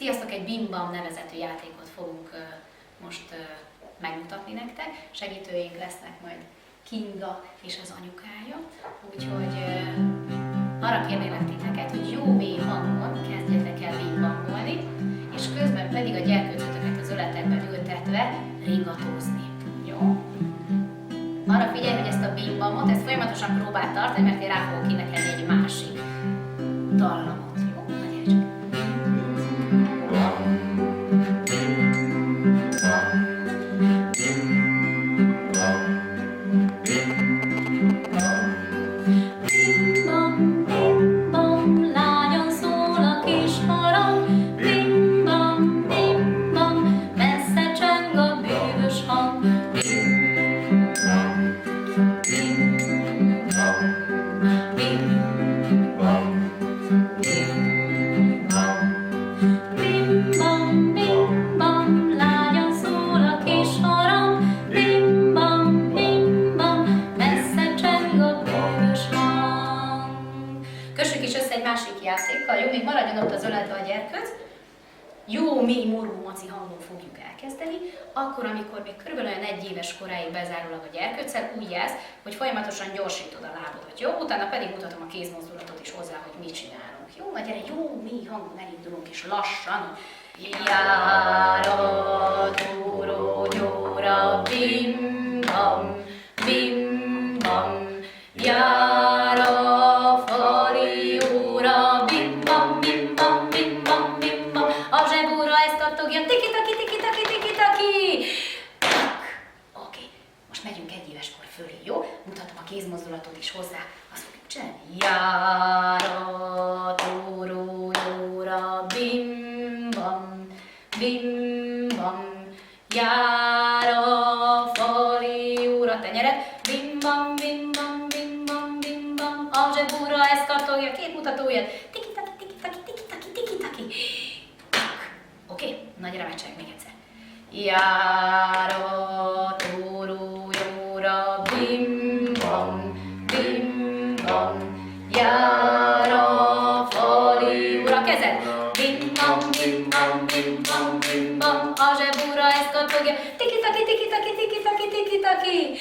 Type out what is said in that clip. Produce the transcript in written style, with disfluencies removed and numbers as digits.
Sziasztok! Egy Bim Bam nevezetű játékot fogunk most megmutatni nektek. Segítőink lesznek majd Kinga és az anyukája. Úgyhogy arra kérnélek titeket, hogy jó mély hangon kezdjetek el Bim Bamolni, és közben pedig a gyerkőcötöket az öletekben ültetve ringatózni. Jó? Arra figyelj, hogy ezt a Bim Bamot, ezt folyamatosan próbáld tartani, mert én rá fogok énekelni egy másik dallamot. Jó? Na gyere csak! Kössük is össze egy másik játékkal, jó? Még maradjon ott az öletbe a gyerkőc. Jó, mély, morgó, maci hangon fogjuk elkezdeni. Akkor, amikor még körülbelül olyan 1 éves koráig bezárólag a gyerkőccel, úgy jelz, hogy folyamatosan gyorsítod a lábodat, jó? Utána pedig mutatom a kézmozdulatot is hozzá, hogy mit csinálunk, jó? Na gyere, jó, mély hangon elindulunk, és lassan. Járatúró, gyóra, bim, bam, bim, bam, jára, fali, óra, bim, bam, bim, bam, bim, bam, bim, bam. A zsebúra ezt kattogja, tiki-taki, tiki-taki, tiki-taki. Oké, most megyünk 1 éveskor fölé, jó? Mutatom a kézmozdulatot is hozzá, azt fogjuk csinálni. Járatúró, jóra, bim, bam, bim, bam, jára, fali, óra, tenyeret, bim, bam, bim, bam, bim, bam, bim, bam. A zsebúra ezt kattogja, 2 mutatóját, tiki-taki, tiki-taki, tiki-taki, tiki-taki. Oké, nagy remecseg még egyszer. Járatúró, jóra, bim, bam, bim, bam, jára, fali, óra, kezed. Bim, bam, bim, bam, bim, bam, bim, bam. A zsebúra ezt kattogja, tiki-taki, tiki-taki, tiki-taki, tiki-taki.